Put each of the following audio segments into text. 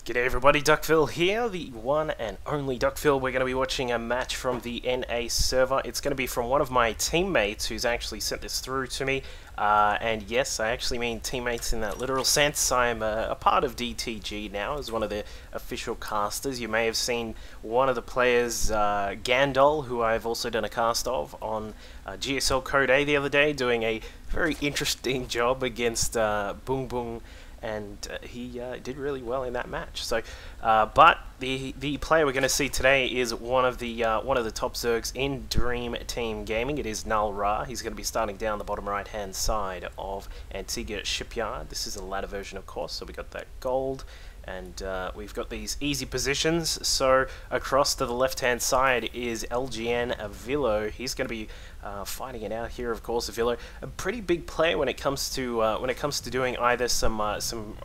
G'day everybody, dtGNalRa here, the one and only dtGNalRa. We're going to be watching a match from the NA server. It's going to be from one of my teammates who's actually sent this through to me. And yes, I actually mean teammates in that literal sense. I'm a part of dtG now as one of the official casters. You may have seen one of the players, Gandol, who I've also done a cast of on GSL Code A the other day, doing a very interesting job against Boong Boong. And he did really well in that match. So, but the player we're going to see today is one of the top Zergs in Dream Team Gaming. It is dtGNalRa. He's going to be starting down the bottom right hand side of Antigua Shipyard. This is a ladder version, of course. So we got that gold. And we've got these easy positions. So across to the left-hand side is LgNavilo. He's going to be fighting it out here, of course. Avilo, a pretty big player when it comes to doing either some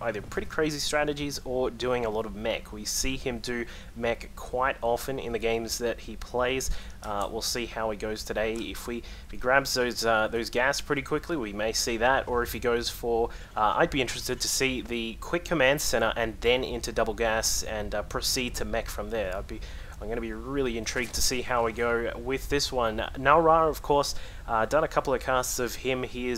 either pretty crazy strategies or doing a lot of mech. We see him do mech quite often in the games that he plays. We'll see how he goes today. If he grabs those gas pretty quickly, we may see that. Or if he goes for, I'd be interested to see the quick command center and then into double gas and proceed to mech from there. I'm going to be really intrigued to see how we go with this one. dtGNalRa, of course, done a couple of casts of him. He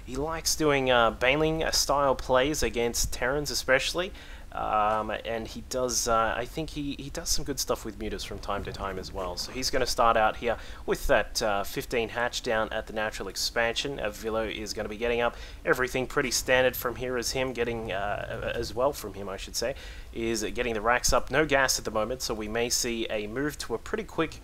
likes doing Baneling style plays against Terrans especially. And he does, I think he does some good stuff with mutas from time to time as well. So he's going to start out here with that 15 hatch down at the natural expansion. Avilo is going to be getting up. Everything pretty standard from here is him getting, as well from him I should say, is getting the racks up. No gas at the moment, so we may see a move to a pretty quick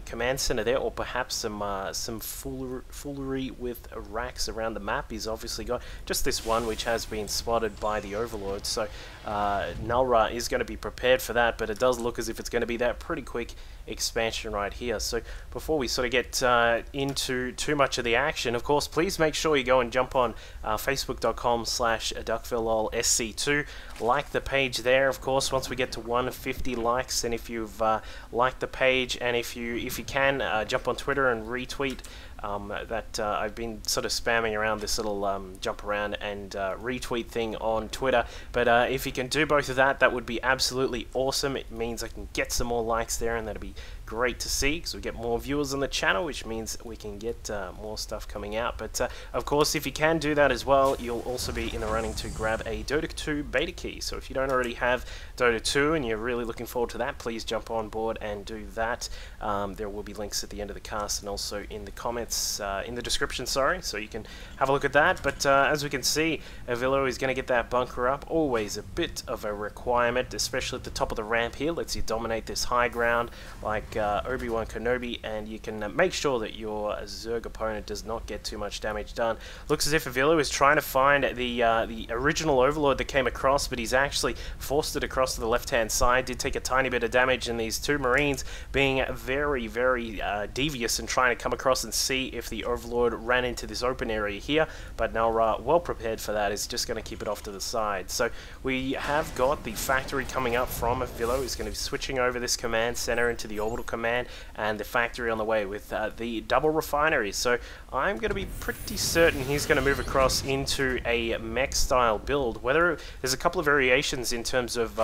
command center there, or perhaps some foolery with racks around the map. He's obviously got just this one which has been spotted by the Overlord, so dtGNalRa is going to be prepared for that, but it does look as if it's going to be that pretty quick expansion right here. So before we sort of get into too much of the action, of course, please make sure you go and jump on facebook.com/dtGNalRa2, like the page there, of course, once we get to 150 likes. And if you've liked the page, and if you can jump on Twitter and retweet I've been sort of spamming around this little jump around and retweet thing on Twitter, but if you can do both of that, that would be absolutely awesome. It means I can get some more likes there, and that'd be great to see, because we get more viewers on the channel, which means we can get more stuff coming out. But of course, if you can do that as well, you'll also be in the running to grab a Dota 2 beta key. So if you don't already have Dota 2 and you're really looking forward to that, please jump on board and do that. There will be links at the end of the cast and also in the comments, in the description, sorry, so you can have a look at that. But as we can see, Avilo is going to get that bunker up. Always a bit of a requirement, especially at the top of the ramp here. Lets you dominate this high ground like Obi-Wan Kenobi, and you can make sure that your Zerg opponent does not get too much damage done. Looks as if Avilo is trying to find the original Overlord that came across, but he's actually forced it across to the left-hand side. Did take a tiny bit of damage, and these two Marines being very, very devious and trying to come across and see if the Overlord ran into this open area here, but dtGNalRa, well prepared for that, is just going to keep it off to the side. So we have got the factory coming up from Avilo. He's going to be switching over this command center into the orbital command, and the factory on the way with the double refineries. So I'm going to be pretty certain he's going to move across into a mech style build. Whether there's a couple of variations in terms of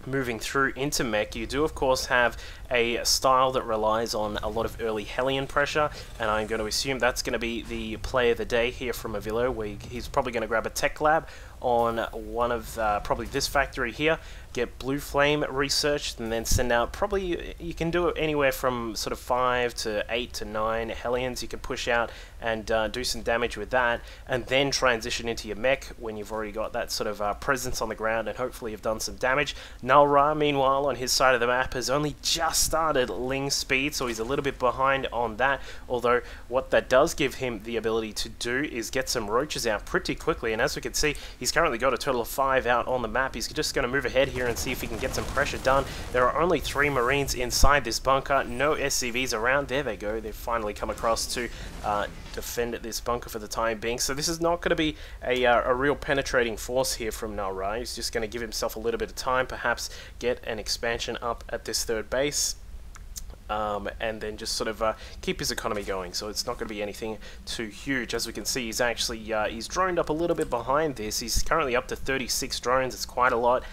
moving through into mech. You do of course have a style that relies on a lot of early Hellion pressure, and I'm going to assume that's going to be the play of the day here from Avilo, where he's probably going to grab a tech lab on one of probably this factory here, get Blue Flame researched, and then send out, probably you can do it anywhere from sort of 5 to 8 to 9 Hellions you can push out and do some damage with that, and then transition into your mech when you've already got that sort of presence on the ground, and hopefully you've done some damage. dtGNalRa, meanwhile, on his side of the map, has only just started Ling speed, so he's a little bit behind on that, although what that does give him the ability to do is get some roaches out pretty quickly, and as we can see, he's currently got a total of 5 out on the map. He's just going to move ahead here and see if he can get some pressure done. There are only 3 Marines inside this bunker, no SCVs around. There they go, they've finally come across to defend this bunker for the time being. So this is not going to be a real penetrating force here from dtGNalRa. He's just going to give himself a little bit of time, perhaps get an expansion up at this third base. and then just sort of keep his economy going. So it's not going to be anything too huge. As we can see, he's actually he's droned up a little bit behind this. He's currently up to 36 drones. It's quite a lot.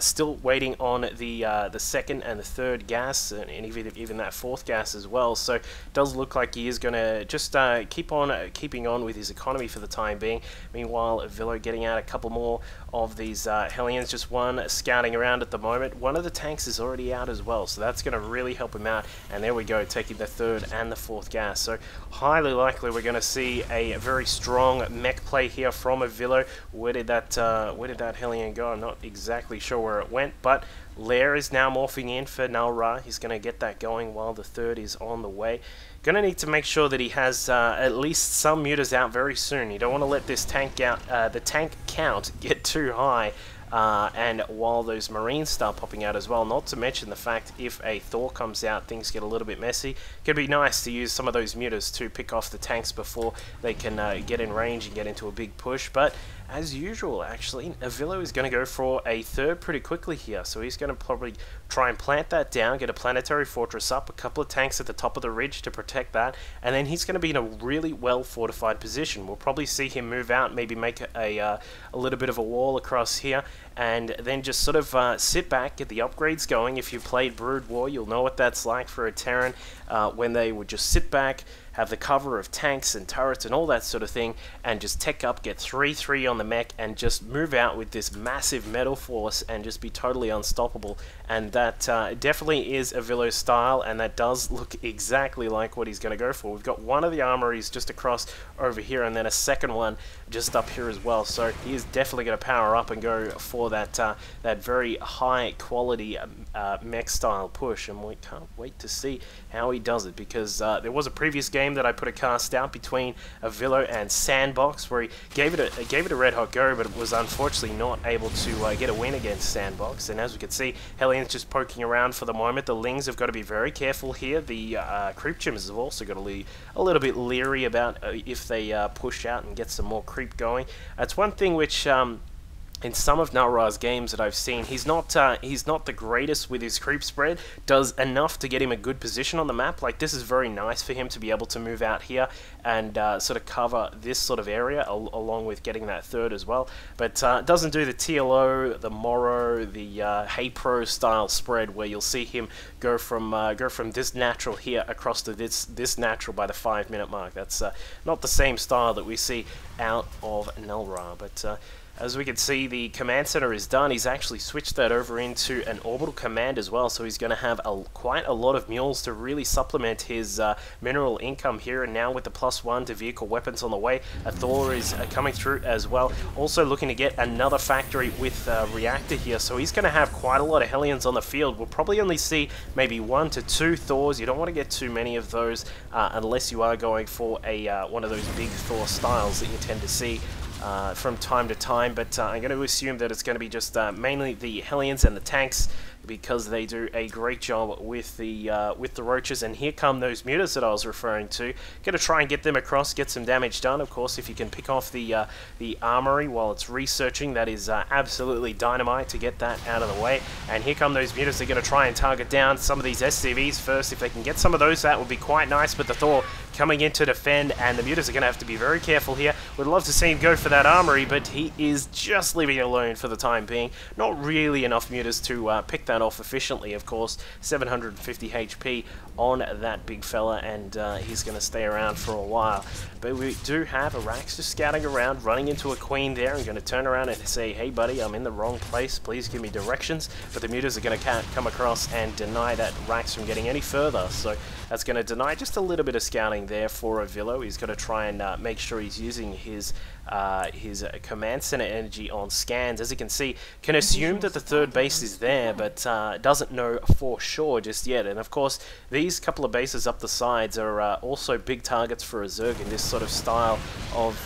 Still waiting on the second and the third gas, and even that fourth gas as well. So it does look like he is going to just keeping on with his economy for the time being. Meanwhile, Vilo getting out a couple more of these Hellions, just one scouting around at the moment. One of the tanks is already out as well, so that's going to really help him out. And there we go, taking the third and the fourth gas. So highly likely we're going to see a very strong mech play here from a Vilo. Where did that Hellion go? I'm not exactly sure where it went, but Lair is now morphing in for NalRa. He's going to get that going while the third is on the way. Going to need to make sure that he has at least some mutas out very soon. You don't want to let this tank the tank count get too high. And while those Marines start popping out as well, not to mention the fact if a Thor comes out, things get a little bit messy. Could be nice to use some of those mutas to pick off the tanks before they can get in range and get into a big push. But as usual, actually, Navilo is going to go for a third pretty quickly here. So he's going to probably try and plant that down, get a planetary fortress up, a couple of tanks at the top of the ridge to protect that, and then he's going to be in a really well fortified position. We'll probably see him move out, maybe make a little bit of a wall across here, and then just sort of sit back, get the upgrades going. If you've played Brood War, you'll know what that's like for a Terran, when they would just sit back, have the cover of tanks and turrets and all that sort of thing, and just tech up, get 3-3 on the mech, and just move out with this massive metal force and just be totally unstoppable. And that definitely is a Vilo style, and that does look exactly like what he's going to go for. We've got one of the armories just across over here, and then a second one just up here as well. So he is definitely going to power up and go for that that very high quality mech style push, and we can't wait to see how he does it, because there was a previous game that I put a cast out between a Vilo and Sandbox where he gave it a red hot go, but was unfortunately not able to get a win against Sandbox. And as we can see, Hellions just poking around for the moment. The Lings have got to be very careful here. The creep chims have also got to be a little bit leery about if they push out and get some more creep going. That's one thing which in some of NalRa's games that I've seen, he's not the greatest with his creep spread. Does enough to get him a good position on the map. Like, this is very nice for him to be able to move out here and sort of cover this sort of area along with getting that third as well. But doesn't do the TLO, the Morrow, the Hey Pro style spread where you'll see him go from this natural here across to this natural by the 5-minute mark. That's not the same style that we see out of NalRa, but. As we can see, the command center is done. He's actually switched that over into an orbital command as well, so he's going to have quite a lot of mules to really supplement his mineral income here. And now with the +1 to vehicle weapons on the way, a Thor is coming through as well. Also looking to get another factory with reactor here, so he's going to have quite a lot of Hellions on the field. We'll probably only see maybe 1 to 2 Thors. You don't want to get too many of those unless you are going for a one of those big Thor styles that you tend to see from time to time, but I'm going to assume that it's going to be just mainly the Hellions and the tanks, because they do a great job with the roaches. And here come those mutas that I was referring to. Going to try and get them across, get some damage done. Of course, if you can pick off the armory while it's researching, that is absolutely dynamite to get that out of the way. And here come those mutas. They're going to try and target down some of these SCVs first. If they can get some of those, that would be quite nice. But the Thor coming in to defend, and the mutas are going to have to be very careful here. Would love to see him go for that armory, but he is just leaving it alone for the time being. Not really enough mutas to pick that off efficiently, of course. 750 HP on that big fella, and he's going to stay around for a while. But we do have a Rax just scouting around, running into a Queen there, and going to turn around and say, hey buddy, I'm in the wrong place, please give me directions. But the mutas are going to come across and deny that Rax from getting any further, so that's going to deny just a little bit of scouting there for a Vilo. He's got to try and make sure he's using his command center energy on scans. As you can see, can assume that the third base is there, but doesn't know for sure just yet. And of course, these couple of bases up the sides are also big targets for a Zerg in this sort of style of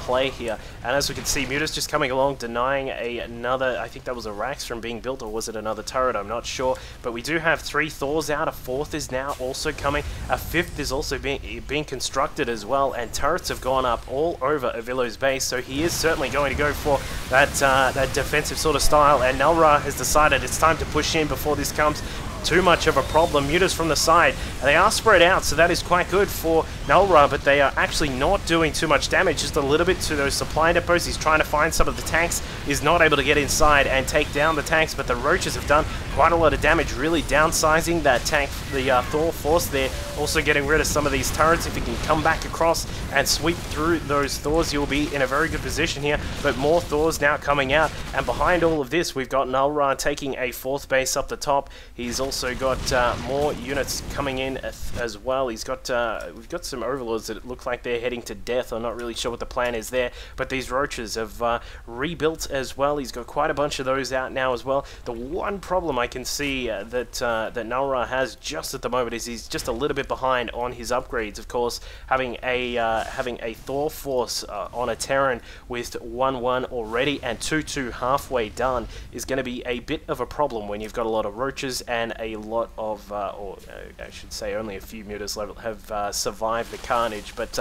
play here. And as we can see, mutas just coming along, denying another, I think that was a Rax from being built, or was it another turret? I'm not sure. But we do have 3 Thors out, a 4th is now also coming, a 5th is also being constructed as well, and turrets have gone up all over Avilo's base, so he is certainly going to go for that defensive sort of style. And NalRa has decided it's time to push in before this comes too much of a problem. Mutas from the side, they are spread out, so that is quite good for GNalRa, but they are actually not doing too much damage, just a little bit to those supply depots. He's trying to find some of the tanks, is not able to get inside and take down the tanks, but the roaches have done quite a lot of damage, really downsizing that tank, the Thor force there. Also getting rid of some of these turrets. If he can come back across and sweep through those Thors, you'll be in a very good position here, but more Thors now coming out, and behind all of this, we've got GNalRa taking a 4th base up the top. He's also got more units coming in as well. He's got we've got some overlords that look like they're heading to death. I'm not really sure what the plan is there, but these roaches have rebuilt as well. He's got quite a bunch of those out now as well. The one problem I can see that that GNalRa has just at the moment is he's just a little bit behind on his upgrades. Of course, having a Thor force on a Terran with 1-1 already and 2-2 halfway done is going to be a bit of a problem when you've got a lot of roaches and a lot of, or I should say only a few mutas have survived the carnage, but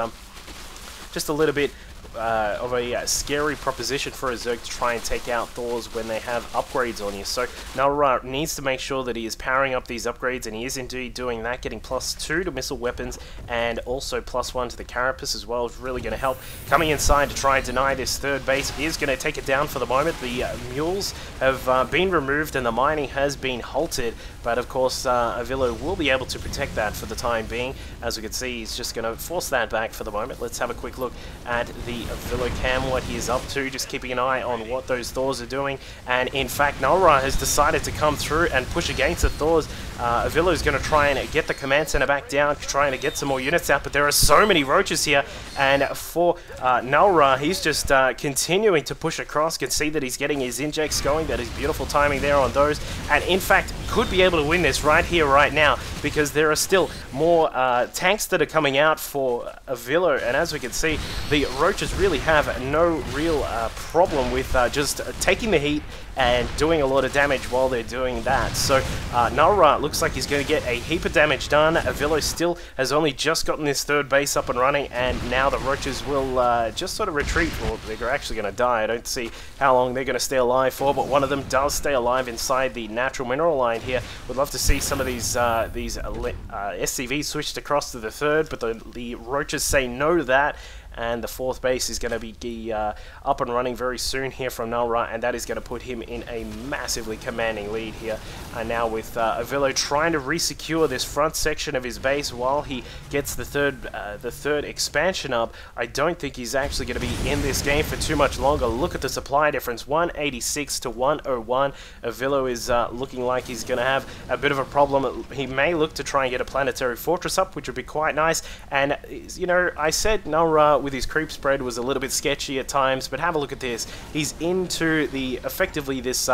just a little bit of a scary proposition for a Zerg to try and take out Thors when they have upgrades on you. So GNalRa needs to make sure that he is powering up these upgrades, and he is indeed doing that, getting +2 to missile weapons and also +1 to the carapace as well. Is really going to help. Coming inside to try and deny this 3rd base is going to take it down for the moment. The mules have been removed and the mining has been halted, but of course Avilo will be able to protect that for the time being. As we can see, he's just going to force that back for the moment. Let's have a quick look at the Avilo cam, what he is up to, just keeping an eye on what those Thors are doing. And in fact, GNalRa has decided to come through and push against the Thors. Avilo is going to try and get the command center back down, trying to get some more units out, but there are so many roaches here, and for GNalRa, he's just continuing to push across. Can see that he's getting his injects going. That is beautiful timing there on those, and in fact could be able to win this right here, right now, because there are still more tanks that are coming out for Avilo, and as we can see, the roaches really have no real problem with just taking the heat and doing a lot of damage while they're doing that. So GNalRa looks like he's going to get a heap of damage done. Avilo still has only just gotten this 3rd base up and running, and now the roaches will just sort of retreat. Well, they're actually going to die. I don't see how long they're going to stay alive for, but one of them does stay alive inside the natural mineral line here. Would love to see some of these SCVs switched across to the 3rd, but the roaches say no to that. And the 4th base is going to be up and running very soon here from GNalRa, and that is going to put him in a massively commanding lead here. And now with Avilo trying to resecure this front section of his base while he gets the third expansion up, I don't think he's actually going to be in this game for too much longer. Look at the supply difference, 186 to 101. Avilo is looking like he's going to have a bit of a problem. He may look to try and get a planetary fortress up, which would be quite nice. And, you know, I said GNalRa with his creep spread was a little bit sketchy at times, but have a look at this. He's into the effectively this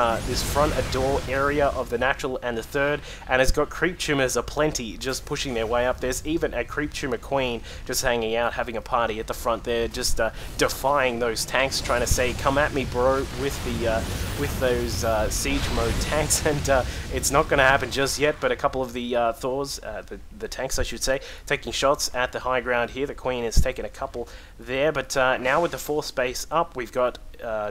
front door area of the natural and the 3rd, and has got creep tumors aplenty just pushing their way up. There's even a creep tumor queen just hanging out, having a party at the front there, just defying those tanks, trying to say, "Come at me, bro," with those siege mode tanks, and it's not going to happen just yet. But a couple of the Thors, the tanks, I should say, taking shots at the high ground here. The queen has taken a couple there, but now with the 4th base up, we've got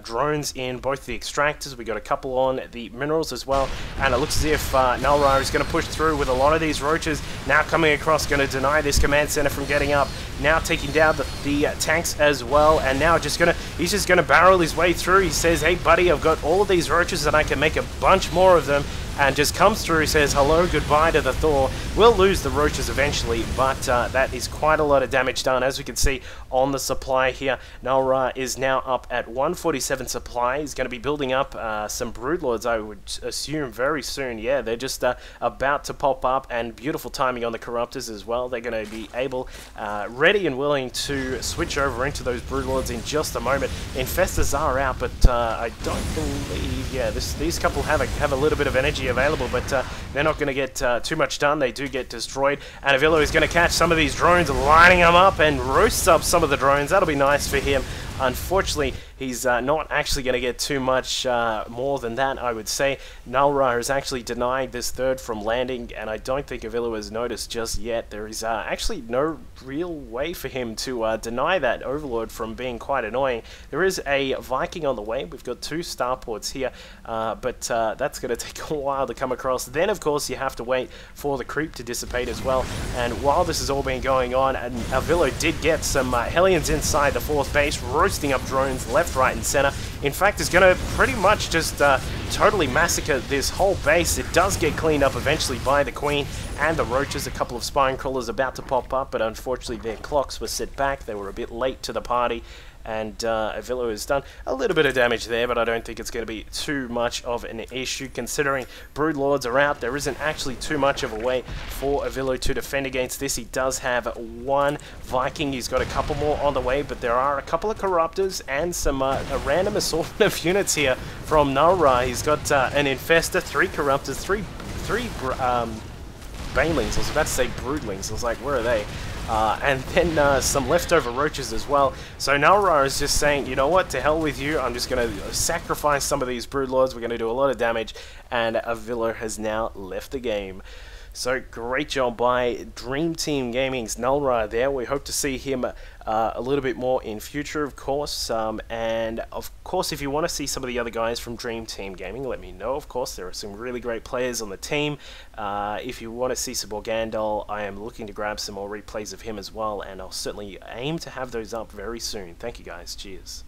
drones in both the extractors. We got a couple on the minerals as well, and it looks as if GNalRa is going to push through with a lot of these roaches now coming across, going to deny this command center from getting up. Now taking down the tanks as well, and now he's just gonna barrel his way through. He says, "Hey buddy, I've got all of these roaches and I can make a bunch more of them," and just comes through, says hello, goodbye to the Thor. We'll lose the roaches eventually, but that is quite a lot of damage done. As we can see on the supply here, GNalRa is now up at 147 supply. He's going to be building up some broodlords, I would assume, very soon. Yeah, they're just about to pop up, and beautiful timing on the corruptors as well. They're going to be able, ready and willing to switch over into those broodlords in just a moment. Infestors are out, but I don't believe, yeah, these couple have a little bit of energy available, but they're not going to get too much done. They do get destroyed, and Avilo is going to catch some of these drones, lining them up, and roasts up some of the drones. That'll be nice for him. Unfortunately, he's not actually going to get too much more than that, I would say. NalRa has actually denied this third from landing, and I don't think Avilo has noticed just yet. There is actually no real way for him to deny that Overlord from being quite annoying. There is a Viking on the way. We've got 2 starports here, but that's going to take a while to come across. Then, of course, you have to wait for the creep to dissipate as well. And while this has all been going on, and Avilo did get some Hellions inside the 4th base, roasting up drones left, right, and center. In fact, is going to pretty much just totally massacre this whole base. It does get cleaned up eventually by the Queen and the Roaches. A couple of spine crawlers about to pop up, but unfortunately their clocks were set back. They were a bit late to the party, and Avilo has done a little bit of damage there, but I don't think it's going to be too much of an issue. Considering Broodlords are out, there isn't actually too much of a way for Avilo to defend against this. He does have 1 Viking. He's got a couple more on the way, but there are a couple of Corruptors and some a random assortment of units here from NalRa. He's got an Infestor, 3 Corruptors, 3 Banelings. I was about to say Broodlings. I was like, where are they? And then some leftover Roaches as well. So NalRa is just saying, you know what, to hell with you, I'm just going to sacrifice some of these Broodlords, we're going to do a lot of damage, and Avilo has now left the game. So great job by Dream Team Gaming's NalRa there. We hope to see him a little bit more in future, of course. And of course, if you want to see some of the other guys from Dream Team Gaming, let me know. Of course, there are some really great players on the team. If you want to see some more Gandalf, I am looking to grab some more replays of him as well, and I'll certainly aim to have those up very soon. Thank you guys. Cheers.